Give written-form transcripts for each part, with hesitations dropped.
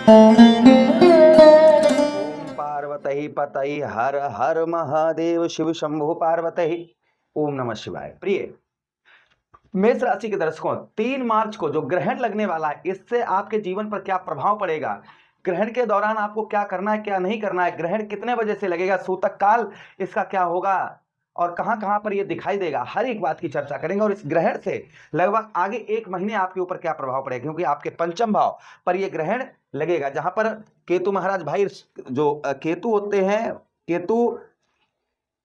ओम पार्वती पतई हर हर महादेव शिव शंभु पार्वती। ओम नमः शिवाय। प्रिय मेष राशि के दर्शकों, 3 मार्च को जो ग्रहण लगने वाला है, इससे आपके जीवन पर क्या प्रभाव पड़ेगा, ग्रहण के दौरान आपको क्या करना है क्या नहीं करना है, ग्रहण कितने बजे से लगेगा, सूतक काल इसका क्या होगा और कहां कहां पर यह दिखाई देगा, हर एक बात की चर्चा करेंगे। और इस ग्रहण से लगभग आगे 1 महीने आपके ऊपर क्या प्रभाव पड़ेगा, क्योंकि आपके पंचम भाव पर यह ग्रहण लगेगा, जहां पर केतु महाराज भाई जो केतु होते हैं, केतु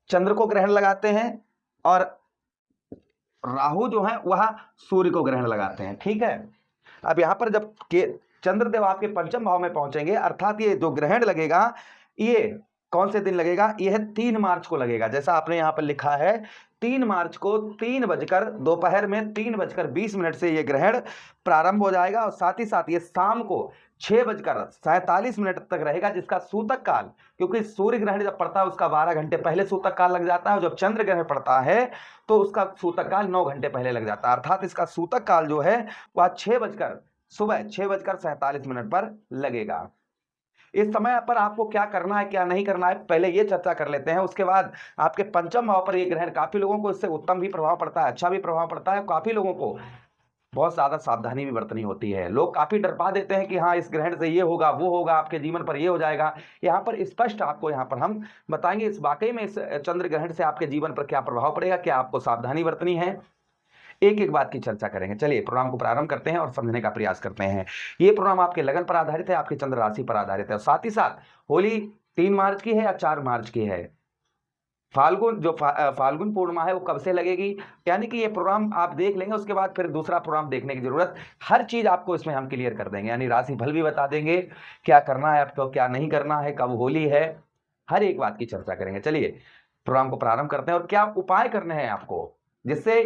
चंद्र को ग्रहण लगाते हैं और राहु जो है वह सूर्य को ग्रहण लगाते हैं। ठीक है, अब यहां पर जब के चंद्रदेव आपके पंचम भाव में पहुंचेंगे, अर्थात ये जो ग्रहण लगेगा ये कौन से दिन लगेगा, यह 3 मार्च को लगेगा। जैसा आपने यहां पर लिखा है, 3 मार्च को 3 बजकर दोपहर में 3:20 से यह ग्रहण प्रारंभ हो जाएगा और साथ ही साथ ये शाम को 6:47 तक रहेगा, जिसका सूतक काल, क्योंकि सूर्य ग्रहण जब पड़ता है उसका 12 घंटे पहले सूतक काल लग जाता है, और जब चंद्र ग्रहण पड़ता है तो उसका सूतक काल 9 घंटे पहले लग जाता है। अर्थात इसका सूतक काल जो है वह सुबह 6:47 पर लगेगा। इस समय पर आपको क्या करना है क्या नहीं करना है, पहले ये चर्चा कर लेते हैं। उसके बाद आपके पंचम भाव पर यह ग्रहण, काफी लोगों को इससे उत्तम भी प्रभाव पड़ता है, अच्छा भी प्रभाव पड़ता है, काफी लोगों को बहुत ज्यादा सावधानी भी बरतनी होती है। लोग काफी डरपा देते हैं कि हाँ इस ग्रहण से ये होगा वो होगा, आपके जीवन पर ये हो जाएगा। यहाँ पर स्पष्ट आपको यहाँ पर हम बताएंगे इस वाकई में इस चंद्र ग्रहण से आपके जीवन पर क्या प्रभाव पड़ेगा, क्या आपको सावधानी बरतनी है, एक एक बात की चर्चा करेंगे। चलिए प्रोग्राम को प्रारंभ करते हैं और समझने का प्रयास करते हैं। ये प्रोग्राम आपके लगन पर आधारित है, आपकी चंद्र राशि पर आधारित है, और साथ ही साथ होली 3 मार्च की है या 4 मार्च की है, फाल्गुन जो फाल्गुन पूर्णिमा है वो कब से लगेगी, यानी कि ये प्रोग्राम आप देख लेंगे, उसके बाद फिर दूसरा प्रोग्राम देखने की जरूरत, हर चीज आपको इसमें हम क्लियर कर देंगे। यानी राशि फल भी बता देंगे, क्या करना है आपको क्या नहीं करना है, कब होली है, हर एक बात की चर्चा करेंगे। चलिए प्रोग्राम को प्रारंभ करते हैं और क्या उपाय करने हैं आपको जिससे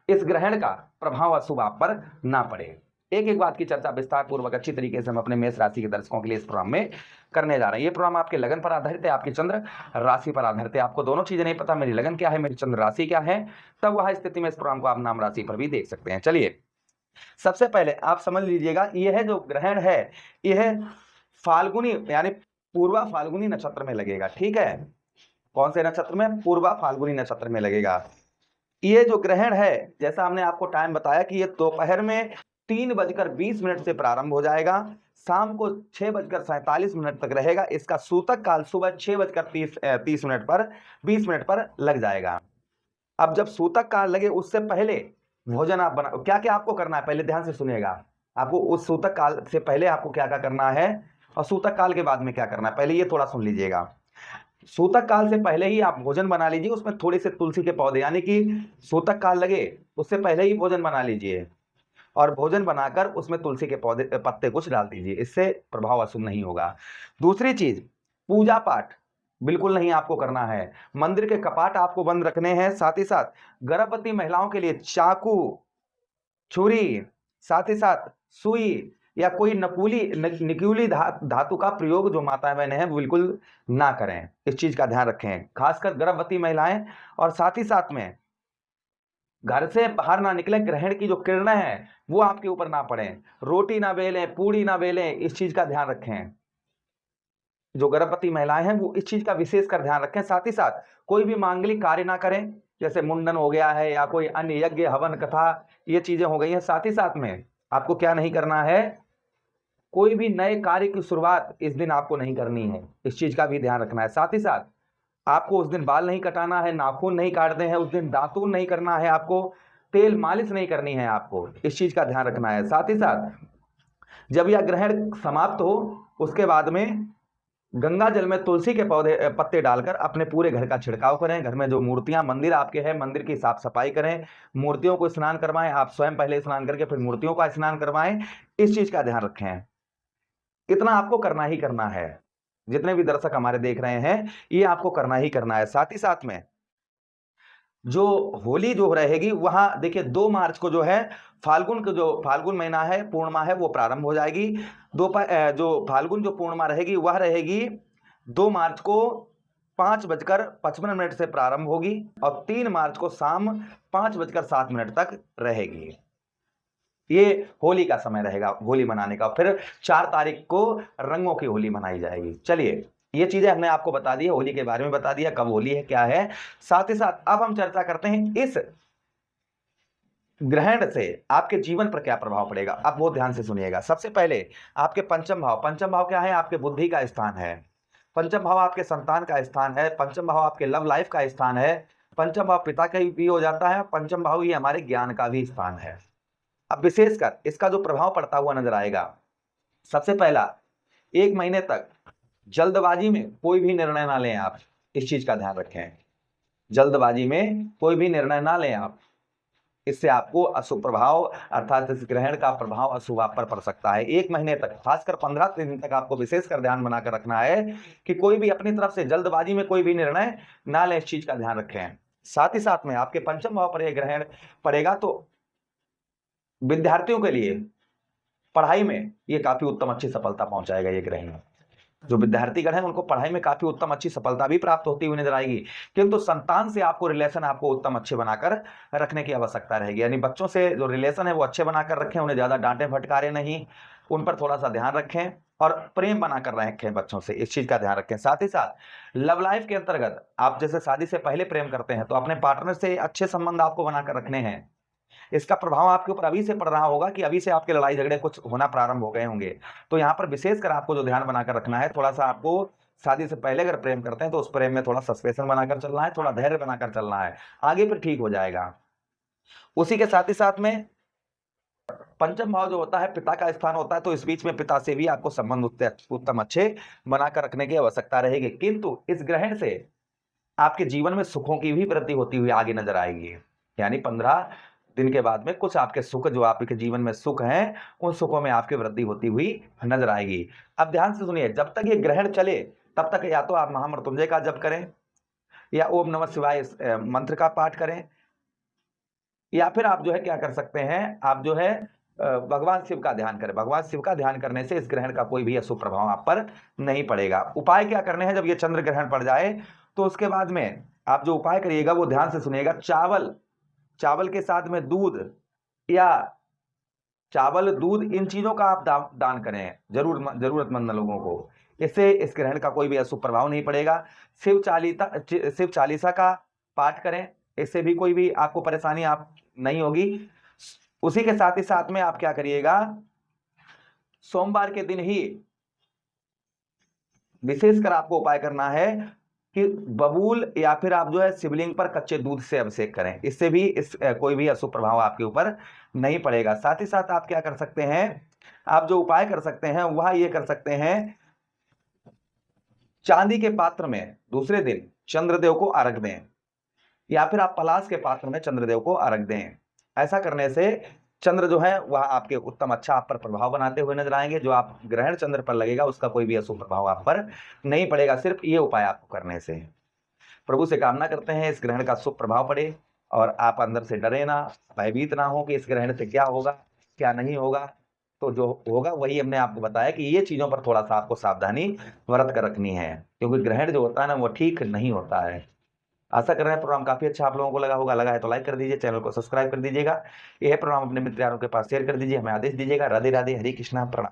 इस ग्रहण का प्रभाव अशुभ आप पर ना पड़े, एक एक बात की चर्चा विस्तार पूर्वक अच्छी तरीके से हम अपने मेष राशि के दर्शकों के लिए इस प्रोग्राम में करने जा रहे हैं। ये प्रोग्राम आपके लगन पर आधारित है, आपकी चंद्र राशि पर आधारित है। आपको दोनों चीजें नहीं पता, मेरी लगन क्या है मेरी चंद्र राशि क्या है, तब वह स्थिति में इस प्रोग्राम को आप नाम राशि पर भी देख सकते हैं। चलिए सबसे पहले आप समझ लीजिएगा, यह जो ग्रहण है यह फाल्गुनी यानी पूर्वा फाल्गुनी नक्षत्र में लगेगा। ठीक है, कौन से नक्षत्र में, पूर्वा फाल्गुनी नक्षत्र में लगेगा। ये जो ग्रहण है जैसा हमने आपको टाइम बताया कि ये दोपहर में 3:20 से प्रारंभ हो जाएगा, शाम को 6:47 तक रहेगा। इसका सूतक काल सुबह 6:30 पर 20 मिनट पर लग जाएगा। अब जब सूतक काल लगे उससे पहले भोजन आप बना, क्या क्या आपको करना है पहले ध्यान से सुनिएगा। आपको उस सूतक काल से पहले आपको क्या क्या करना है और सूतक काल के बाद में क्या करना है, पहले ये थोड़ा सुन लीजिएगा। सूतक काल से पहले ही आप भोजन बना लीजिए, उसमें थोड़े से तुलसी के पौधे, यानी कि सूतक काल लगे उससे पहले ही भोजन बना लीजिए और भोजन बनाकर उसमें तुलसी के पौधे पत्ते कुछ डाल दीजिए, इससे प्रभाव अशुभ नहीं होगा। दूसरी चीज, पूजा पाठ बिल्कुल नहीं आपको करना है, मंदिर के कपाट आपको बंद रखने हैं। साथ ही साथ गर्भवती महिलाओं के लिए चाकू, छुरी, साथ ही साथ सुई या कोई निकुली धातु का प्रयोग जो माताएं बहनें हैं वो बिल्कुल ना करें, इस चीज का ध्यान रखें, खासकर गर्भवती महिलाएं। और साथ ही साथ में घर से बाहर ना निकलें, ग्रहण की जो किरणें हैं वो आपके ऊपर ना पड़े, रोटी ना बेलें, पूड़ी ना बेलें, इस चीज का ध्यान रखें। जो गर्भवती महिलाएं हैं वो इस चीज का विशेष कर ध्यान रखें। साथ ही साथ कोई भी मांगलिक कार्य ना करें, जैसे मुंडन हो गया है या कोई अन्य यज्ञ हवन कथा, ये चीजें हो गई हैं। साथ ही साथ में आपको क्या नहीं करना है, कोई भी नए कार्य की शुरुआत इस दिन आपको नहीं करनी है, इस चीज का भी ध्यान रखना है। साथ ही साथ आपको उस दिन बाल नहीं कटाना है, नाखून नहीं काटने हैं, उस दिन दातून नहीं करना है, आपको तेल मालिश नहीं करनी है, आपको इस चीज का ध्यान रखना है। साथ ही साथ जब यह ग्रहण समाप्त हो उसके बाद में गंगा जल में तुलसी के पत्ते डालकर अपने पूरे घर का छिड़काव करें। घर में जो मूर्तियां मंदिर आपके हैं मंदिर की साफ सफाई करें, मूर्तियों को स्नान करवाएं, आप स्वयं पहले स्नान करके फिर मूर्तियों का स्नान करवाएं, इस चीज का ध्यान रखें। इतना आपको करना ही करना है, जितने भी दर्शक हमारे देख रहे हैं ये आपको करना ही करना है। साथ ही साथ में जो होली जो रहेगी वहां देखिए 2 मार्च को जो है फाल्गुन महीना है पूर्णिमा है वो प्रारंभ हो जाएगी। जो फाल्गुन जो पूर्णिमा रहेगी वह रहेगी 2 मार्च को 5:55 से प्रारंभ होगी और 3 मार्च को शाम 5:07 तक रहेगी। ये होली का समय रहेगा होली मनाने का। फिर 4 तारीख को रंगों की होली मनाई जाएगी। चलिए, ये चीजें हमने आपको बता दी है, होली के बारे में बता दिया, कब होली है क्या है। साथ ही साथ अब हम चर्चा करते हैं इस ग्रहण से आपके जीवन पर क्या प्रभाव पड़ेगा। अब बहुत ध्यान से सुनिएगा। सबसे पहले आपके पंचम भाव, पंचम भाव क्या है? आपके बुद्धि का स्थान है। पंचम भाव आपके संतान का स्थान है। पंचम भाव आपके लव लाइफ का स्थान है। पंचम भाव पिता का भी हो जाता है। पंचम भाव ही हमारे ज्ञान का भी स्थान है। अब विशेषकर इसका जो प्रभाव पड़ता हुआ नजर आएगा, सबसे पहला, 1 महीने तक जल्दबाजी में कोई भी निर्णय ना लें आप। इस चीज का ध्यान रखें, जल्दबाजी में कोई भी निर्णय ना लें आप। इससे आपको अशुभ प्रभाव अर्थात इस ग्रहण का प्रभाव अशुभ आप पर पड़ सकता है। 1 महीने तक, खासकर 15 दिन तक आपको विशेषकर ध्यान बनाकर रखना है कि कोई भी अपनी तरफ से जल्दबाजी में कोई भी निर्णय ना लें। इस चीज का ध्यान रखें। साथ ही साथ में आपके पंचम भाव पर यह ग्रहण पड़ेगा तो विद्यार्थियों के लिए पढ़ाई में ये काफी उत्तम अच्छी सफलता पहुंचाएगा। ये ग्रहण जो विद्यार्थीगण है उनको पढ़ाई में काफी उत्तम अच्छी सफलता भी प्राप्त होती हुई नजर आएगी। किंतु संतान से आपको रिलेशन आपको उत्तम अच्छे बनाकर रखने की आवश्यकता रहेगी। यानी बच्चों से जो रिलेशन है वो अच्छे बनाकर रखें, उन्हें ज्यादा डांटे फटकारे नहीं, उन पर थोड़ा सा ध्यान रखें और प्रेम बनाकर रखें बच्चों से। इस चीज का ध्यान रखें। साथ ही साथ लव लाइफ के अंतर्गत आप जैसे शादी से पहले प्रेम करते हैं तो अपने पार्टनर से अच्छे संबंध आपको बनाकर रखने हैं। इसका प्रभाव आपके ऊपर अभी से पड़ रहा होगा कि अभी से आपके लड़ाई झगड़े कुछ होना प्रारंभ हो गए होंगे। तो यहाँ पर विशेषकर आपको जो ध्यान बनाकर रखना है, थोड़ा सा आपको शादी से पहले अगर प्रेम करते हैं तो उस प्रेम में थोड़ा सस्पेंशन बनाकर चलना है, थोड़ा धैर्य बनाकर चलना है, आगे फिर ठीक हो जाएगा। उसी के साथ ही साथ में पंचम भाव जो होता है पिता का स्थान होता है, तो इस बीच में पिता से भी आपको संबंध उत्तम अच्छे बनाकर रखने की आवश्यकता रहेगी। किंतु इस ग्रहण से आपके जीवन में सुखों की भी वृद्धि होती हुई आगे नजर आएगी। यानी 15 दिन के बाद में कुछ आपके सुख जो आपके जीवन में सुख हैं, उन सुखों में आपकी वृद्धि होती हुई नजर आएगी। अब ध्यान से सुनिए, जब तक ये ग्रहण चले तब तक या तो आप महामृत्युंजय का जप करें या ओम नमः शिवाय मंत्र का पाठ करें, या फिर आप जो है क्या कर सकते हैं, आप जो है भगवान शिव का ध्यान करें। भगवान शिव का ध्यान करने से इस ग्रहण का कोई भी अशुभ प्रभाव आप पर नहीं पड़ेगा। उपाय क्या करने हैं? जब ये चंद्र ग्रहण पड़ जाए तो उसके बाद में आप जो उपाय करिएगा वो ध्यान से सुनिएगा। चावल के साथ में दूध या चावल दूध इन चीजों का आप दान करें जरूरतमंद लोगों को। इससे इस ग्रहण का कोई भी अशुभ प्रभाव नहीं पड़ेगा। शिव चालीसा का पाठ करें, इससे भी कोई भी आपको परेशानी आप नहीं होगी। उसी के साथ ही साथ में आप क्या करिएगा, सोमवार के दिन ही विशेषकर आपको उपाय करना है कि बबूल या फिर आप जो है शिवलिंग पर कच्चे दूध से अभिषेक करें। इससे भी कोई भी अशुभ प्रभाव आपके ऊपर नहीं पड़ेगा। साथ ही साथ आप क्या कर सकते हैं, आप जो उपाय कर सकते हैं वह ये कर सकते हैं, चांदी के पात्र में दूसरे दिन चंद्रदेव को अर्घ दें या फिर आप पलाश के पात्र में चंद्रदेव को अर्घ दें। ऐसा करने से चंद्र जो है वह आपके उत्तम अच्छा आप पर प्रभाव बनाते हुए नजर आएंगे। जो आप ग्रहण चंद्र पर लगेगा उसका कोई भी अशुभ प्रभाव आप पर नहीं पड़ेगा, सिर्फ ये उपाय आपको करने से। प्रभु से कामना करते हैं इस ग्रहण का शुभ प्रभाव पड़े और आप अंदर से डरे ना, भयभीत ना हो कि इस ग्रहण से क्या होगा क्या नहीं होगा। तो जो होगा वही हमने आपको बताया कि ये चीजों पर थोड़ा सा आपको सावधानी बरत कर रखनी है, क्योंकि ग्रहण जो होता है ना वो ठीक नहीं होता है। आशा कर रहे हैं प्रोग्राम काफी अच्छा आप लोगों को लगा होगा। लगा है तो लाइक कर दीजिए, चैनल को सब्सक्राइब कर दीजिएगा। यह प्रोग्राम अपने मित्रों के पास शेयर कर दीजिए, हमें आदेश दीजिएगा। राधे राधे, हरे कृष्णा, प्रणाम।